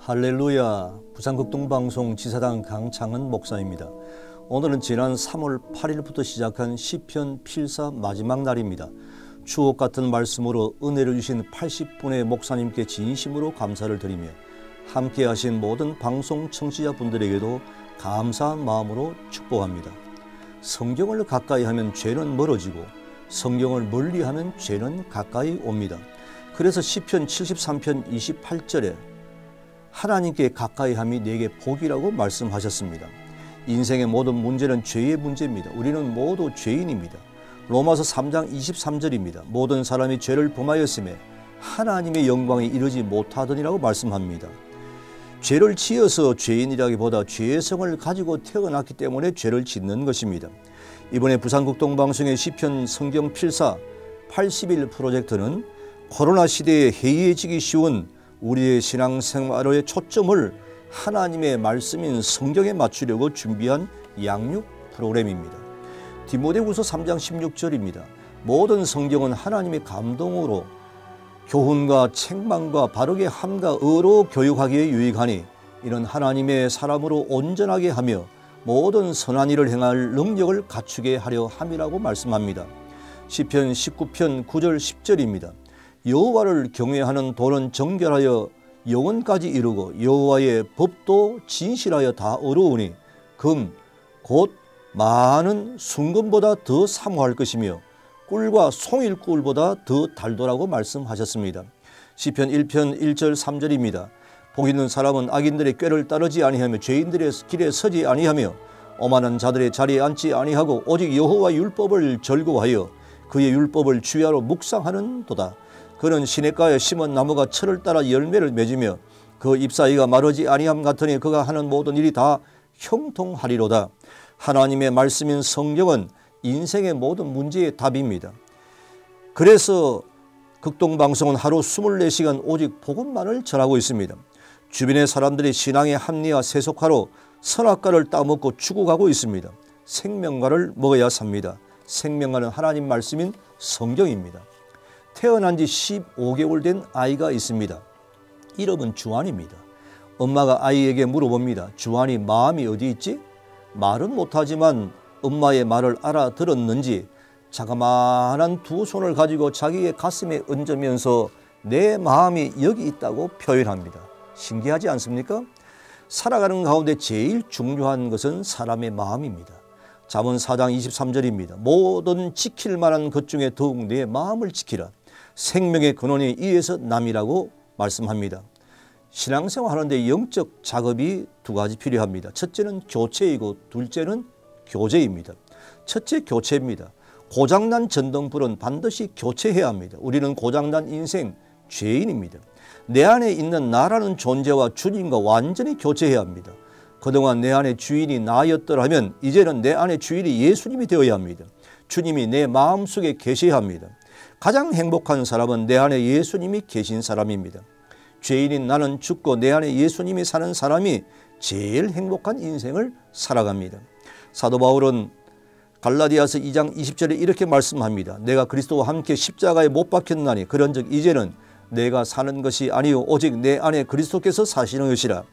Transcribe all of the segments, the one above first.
할렐루야. 부산극동방송 지사당 강창은 목사입니다. 오늘은 지난 3월 8일부터 시작한 시편 필사 마지막 날입니다. 추억 같은 말씀으로 은혜를 주신 80분의 목사님께 진심으로 감사를 드리며 함께 하신 모든 방송 청취자분들에게도 감사한 마음으로 축복합니다. 성경을 가까이 하면 죄는 멀어지고 성경을 멀리하면 죄는 가까이 옵니다. 그래서 시편 73편 28절에 하나님께 가까이함이 내게 복이라고 말씀하셨습니다. 인생의 모든 문제는 죄의 문제입니다. 우리는 모두 죄인입니다. 로마서 3장 23절입니다. 모든 사람이 죄를 범하였음에 하나님의 영광에 이르지 못하더니라고 말씀합니다. 죄를 지어서 죄인이라기보다 죄성을 가지고 태어났기 때문에 죄를 짓는 것입니다. 이번에 부산극동방송의 시편 성경 필사 80일 프로젝트는 코로나 시대에 해이해지기 쉬운 우리의 신앙생활의 초점을 하나님의 말씀인 성경에 맞추려고 준비한 양육 프로그램입니다. 디모데후서 3장 16절입니다. 모든 성경은 하나님의 감동으로 교훈과 책망과 바르게 함과 의로 교육하기에 유익하니 이는 하나님의 사람으로 온전하게 하며 모든 선한 일을 행할 능력을 갖추게 하려 함이라고 말씀합니다. 시편 19편 9절 10절입니다. 여호와를 경외하는 도는 정결하여 영원까지 이르고 여호와의 법도 진실하여 다 어려우니 금 곧 많은 순금보다 더 사모할 것이며 꿀과 송일꿀보다 더 달도라고 말씀하셨습니다. 시편 1편 1절 3절입니다. 복 있는 사람은 악인들의 꾀를 따르지 아니하며 죄인들의 길에 서지 아니하며 오만한 자들의 자리에 앉지 아니하고 오직 여호와 율법을 절거하여 그의 율법을 주야로 묵상하는 도다. 그는 시냇가에 심은 나무가 철을 따라 열매를 맺으며 그 잎사귀가 마르지 아니함 같으니 그가 하는 모든 일이 다 형통하리로다. 하나님의 말씀인 성경은 인생의 모든 문제의 답입니다. 그래서 극동방송은 하루 24시간 오직 복음만을 전하고 있습니다. 주변의 사람들이 신앙의 합리화 세속화로 선악과를 따먹고 죽어가고 있습니다. 생명과를 먹어야 삽니다. 생명과는 하나님 말씀인 성경입니다. 태어난 지 15개월 된 아이가 있습니다. 이름은 주한입니다. 엄마가 아이에게 물어봅니다. 주한이 마음이 어디 있지? 말은 못하지만 엄마의 말을 알아들었는지 자그마한 두 손을 가지고 자기의 가슴에 얹으면서 내 마음이 여기 있다고 표현합니다. 신기하지 않습니까? 살아가는 가운데 제일 중요한 것은 사람의 마음입니다. 잠언 4장 23절입니다. 모든 지킬 만한 것 중에 더욱 내 마음을 지키라. 생명의 근원이 이에서 남이라고 말씀합니다. 신앙생활 하는데 영적 작업이 두 가지 필요합니다. 첫째는 교체이고 둘째는 교제입니다. 첫째 교체입니다. 고장난 전등불은 반드시 교체해야 합니다. 우리는 고장난 인생 죄인입니다. 내 안에 있는 나라는 존재와 주님과 완전히 교체해야 합니다. 그동안 내 안에 주인이 나였더라면 이제는 내 안에 주인이 예수님이 되어야 합니다. 주님이 내 마음속에 계셔야 합니다. 가장 행복한 사람은 내 안에 예수님이 계신 사람입니다. 죄인인 나는 죽고 내 안에 예수님이 사는 사람이 제일 행복한 인생을 살아갑니다. 사도 바울은 갈라디아서 2장 20절에 이렇게 말씀합니다. 내가 그리스도와 함께 십자가에 못 박혔나니 그런즉 이제는 내가 사는 것이 아니요 오직 내 안에 그리스도께서 사시는 것이라.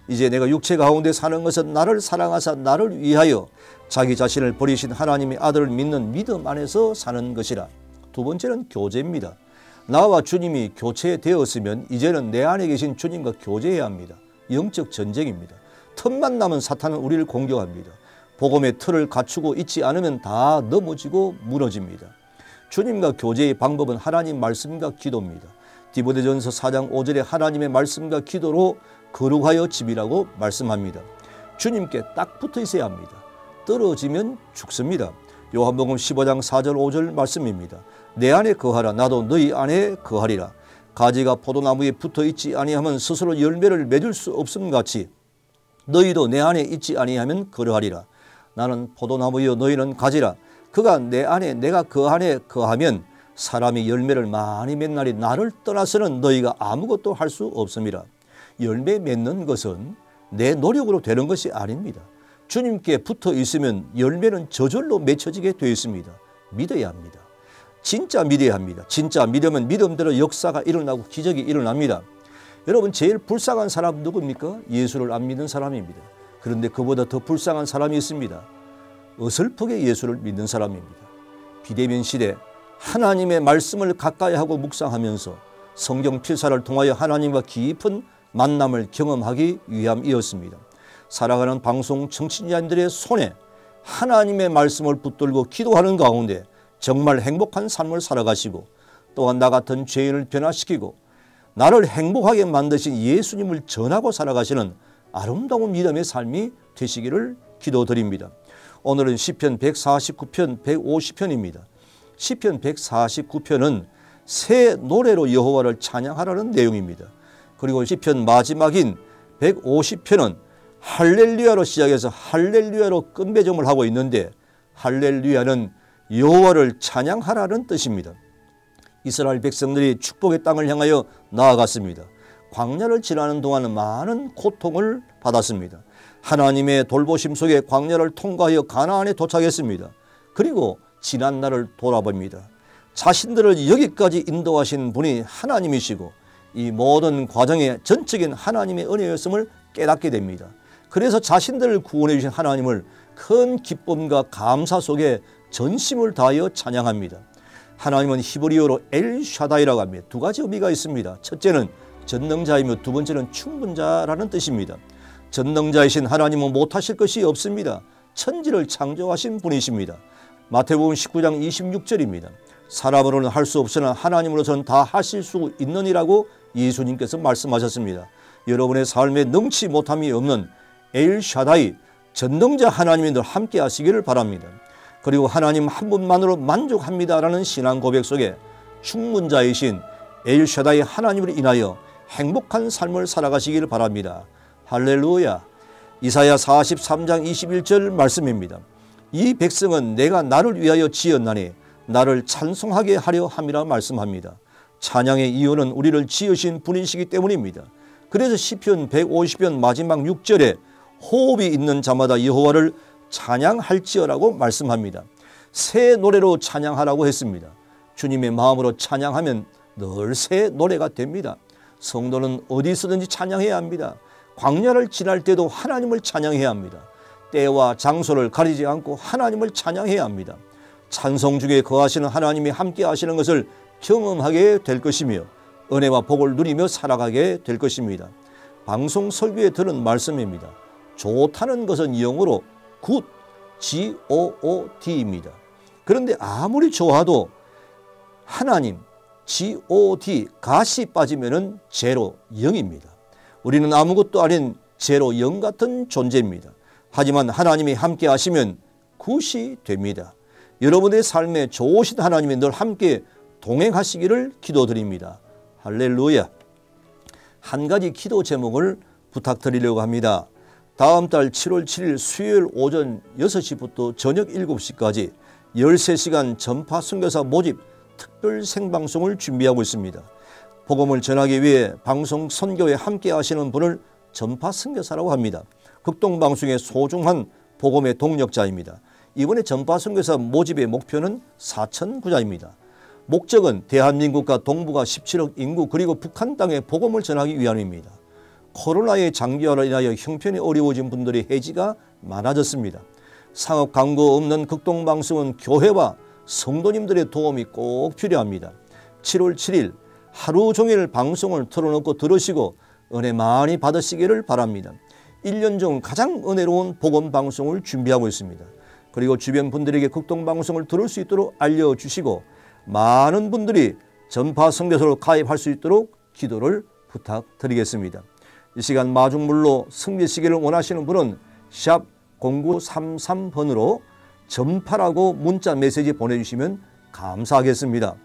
이제 내가 육체 가운데 사는 것은 나를 사랑하사 나를 위하여 자기 자신을 버리신 하나님의 아들을 믿는 믿음 안에서 사는 것이라. 두 번째는 교제입니다. 나와 주님이 교체되었으면 이제는 내 안에 계신 주님과 교제해야 합니다. 영적 전쟁입니다. 틈만 나면 사탄은 우리를 공격합니다. 복음의 틀을 갖추고 있지 않으면 다 넘어지고 무너집니다. 주님과 교제의 방법은 하나님 말씀과 기도입니다. 디모데전서 4장 5절에 하나님의 말씀과 기도로 거룩하여 집이라고 말씀합니다. 주님께 딱 붙어 있어야 합니다. 떨어지면 죽습니다. 요한복음 15장 4절 5절 말씀입니다. 내 안에 거하라 나도 너희 안에 거하리라. 가지가 포도나무에 붙어 있지 아니하면 스스로 열매를 맺을 수 없음 같이 너희도 내 안에 있지 아니하면 그러하리라. 나는 포도나무여 너희는 가지라. 그가 내 안에 내가 그 안에 거하면 사람이 열매를 많이 맺나니 나를 떠나서는 너희가 아무것도 할 수 없음이라. 열매 맺는 것은 내 노력으로 되는 것이 아닙니다. 주님께 붙어 있으면 열매는 저절로 맺혀지게 되어 있습니다. 믿어야 합니다. 진짜 믿어야 합니다. 진짜 믿으면 믿음대로 역사가 일어나고 기적이 일어납니다. 여러분 제일 불쌍한 사람 누굽니까? 예수를 안 믿는 사람입니다. 그런데 그보다 더 불쌍한 사람이 있습니다. 어설프게 예수를 믿는 사람입니다. 비대면 시대 하나님의 말씀을 가까이 하고 묵상하면서 성경 필사를 통하여 하나님과 깊은 만남을 경험하기 위함이었습니다. 살아가는 방송 청취자님들의 손에 하나님의 말씀을 붙들고 기도하는 가운데 정말 행복한 삶을 살아가시고 또한 나 같은 죄인을 변화시키고 나를 행복하게 만드신 예수님을 전하고 살아가시는 아름다운 믿음의 삶이 되시기를 기도드립니다. 오늘은 시편 149편 150편입니다. 시편 149편은 새 노래로 여호와를 찬양하라는 내용입니다. 그리고 시편 마지막인 150편은 할렐루야로 시작해서 할렐루야로 끝맺음을 하고 있는데 할렐루야는 여호와를 찬양하라는 뜻입니다. 이스라엘 백성들이 축복의 땅을 향하여 나아갔습니다. 광야를 지나는 동안은 많은 고통을 받았습니다. 하나님의 돌보심 속에 광야를 통과하여 가나안에 도착했습니다. 그리고 지난 날을 돌아봅니다. 자신들을 여기까지 인도하신 분이 하나님이시고 이 모든 과정에 전적인 하나님의 은혜였음을 깨닫게 됩니다. 그래서 자신들을 구원해 주신 하나님을 큰 기쁨과 감사 속에 전심을 다하여 찬양합니다. 하나님은 히브리어로 엘샤다이라고 합니다. 두 가지 의미가 있습니다. 첫째는 전능자이며 두 번째는 충분자라는 뜻입니다. 전능자이신 하나님은 못하실 것이 없습니다. 천지를 창조하신 분이십니다. 마태복음 19장 26절입니다. 사람으로는 할 수 없으나 하나님으로서는 다 하실 수 있느니라고 예수님께서 말씀하셨습니다. 여러분의 삶에 능치 못함이 없는 엘샤다이 전능자 하나님이 함께 하시기를 바랍니다. 그리고 하나님 한 분만으로 만족합니다라는 신앙 고백 속에 충분자이신 엘샤다이 하나님으로 인하여 행복한 삶을 살아가시기를 바랍니다. 할렐루야. 이사야 43장 21절 말씀입니다. 이 백성은 내가 나를 위하여 지었나니 나를 찬송하게 하려 함이라 말씀합니다. 찬양의 이유는 우리를 지으신 분이시기 때문입니다. 그래서 시편 150편 마지막 6절에 호흡이 있는 자마다 여호와를 찬양할지어라고 말씀합니다. 새 노래로 찬양하라고 했습니다. 주님의 마음으로 찬양하면 늘 새 노래가 됩니다. 성도는 어디서든지 찬양해야 합니다. 광야를 지날 때도 하나님을 찬양해야 합니다. 때와 장소를 가리지 않고 하나님을 찬양해야 합니다. 찬송 중에 거하시는 하나님이 함께 하시는 것을 경험하게 될 것이며 은혜와 복을 누리며 살아가게 될 것입니다. 방송 설교에 들은 말씀입니다. 좋다는 것은 영어로 good, G-O-O-D입니다. 그런데 아무리 좋아도 하나님, G-O-D, 갓이 빠지면 제로, 0입니다. 우리는 아무것도 아닌 제로, 0 같은 존재입니다. 하지만 하나님이 함께 하시면 굿이 됩니다. 여러분의 삶에 좋으신 하나님이 늘 함께 동행하시기를 기도드립니다. 할렐루야. 한 가지 기도 제목을 부탁드리려고 합니다. 다음 달 7월 7일 수요일 오전 6시부터 저녁 7시까지 13시간 전파 선교사 모집 특별 생방송을 준비하고 있습니다. 복음을 전하기 위해 방송 선교에 함께 하시는 분을 전파 선교사라고 합니다. 극동방송의 소중한 복음의 동력자입니다. 이번에 전파 선교사 모집의 목표는 4,000구자입니다. 목적은 대한민국과 동북아 17억 인구 그리고 북한 땅에 복음을 전하기 위함입니다. 코로나의 장기화로 인하여 형편이 어려워진 분들의 해지가 많아졌습니다. 상업 광고 없는 극동방송은 교회와 성도님들의 도움이 꼭 필요합니다. 7월 7일 하루 종일 방송을 틀어놓고 들으시고 은혜 많이 받으시기를 바랍니다. 1년 중 가장 은혜로운 복음 방송을 준비하고 있습니다. 그리고 주변 분들에게 극동방송을 들을 수 있도록 알려주시고 많은 분들이 전파 선교사로 가입할 수 있도록 기도를 부탁드리겠습니다. 이 시간 마중물로 승리시기를 원하시는 분은 샵 0933번으로 전파라고 문자 메시지 보내주시면 감사하겠습니다.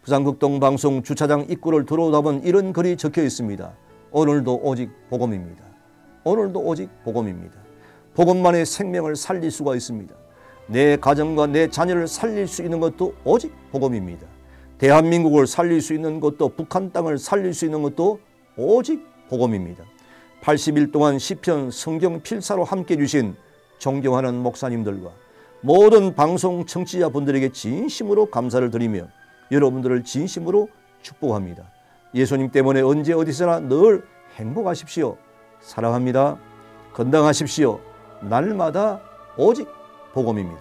부산극동방송 주차장 입구를 들어오다 보면 이런 글이 적혀 있습니다. 오늘도 오직 복음입니다. 오늘도 오직 복음입니다. 복음만의 생명을 살릴 수가 있습니다. 내 가정과 내 자녀를 살릴 수 있는 것도 오직 복음입니다. 대한민국을 살릴 수 있는 것도 북한 땅을 살릴 수 있는 것도 오직 복음입니다. 80일 동안 시편 성경 필사로 함께 해주신 존경하는 목사님들과 모든 방송 청취자분들에게 진심으로 감사를 드리며 여러분들을 진심으로 축복합니다. 예수님 때문에 언제 어디서나 늘 행복하십시오. 사랑합니다. 건강하십시오. 날마다 오직 복음입니다.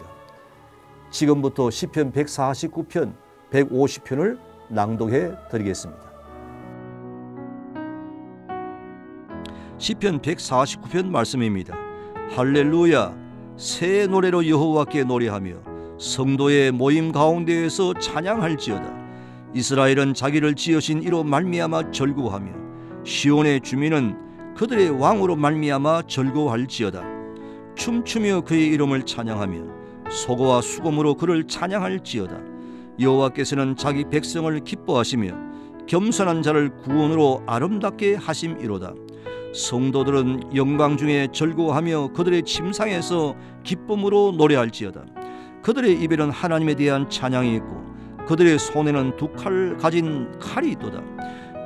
지금부터 시편 149편, 150편을 낭독해 드리겠습니다. 시편 149편 말씀입니다. 할렐루야, 새 노래로 여호와께 노래하며 성도의 모임 가운데에서 찬양할지어다. 이스라엘은 자기를 지으신 이로 말미암아 즐거워하며 시온의 주민은 그들의 왕으로 말미암아 즐거워할지어다. 춤추며 그의 이름을 찬양하며 소고와 수금으로 그를 찬양할지어다. 여호와께서는 자기 백성을 기뻐하시며 겸손한 자를 구원으로 아름답게 하심이로다. 성도들은 영광 중에 즐거워하며 그들의 침상에서 기쁨으로 노래할지어다. 그들의 입에는 하나님에 대한 찬양이 있고 그들의 손에는 두 칼 가진 칼이 있도다.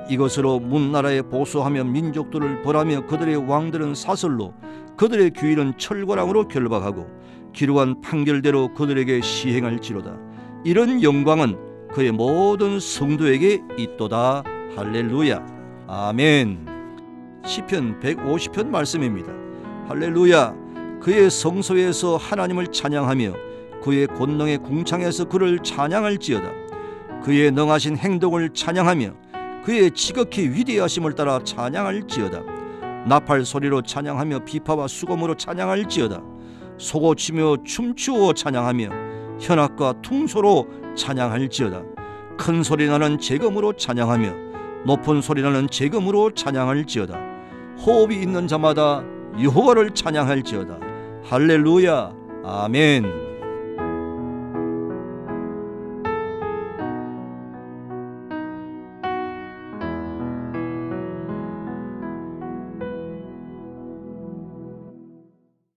이것으로 문나라에 보수하며 민족들을 벌하며 그들의 왕들은 사슬로 그들의 귀인은 철거랑으로 결박하고 기루한 판결대로 그들에게 시행할지로다. 이런 영광은 그의 모든 성도에게 있도다. 할렐루야. 아멘. 시편 150편 말씀입니다. 할렐루야, 그의 성소에서 하나님을 찬양하며 그의 권능의 궁창에서 그를 찬양할지어다. 그의 능하신 행동을 찬양하며 그의 지극히 위대하심을 따라 찬양할지어다. 나팔 소리로 찬양하며 비파와 수금으로 찬양할지어다. 소고치며 춤추어 찬양하며 현악과 퉁소로 찬양할지어다. 큰 소리 나는 제금으로 찬양하며 높은 소리 나는 제금으로 찬양할지어다. 호흡이 있는 자마다 여호와를 찬양할지어다. 할렐루야. 아멘.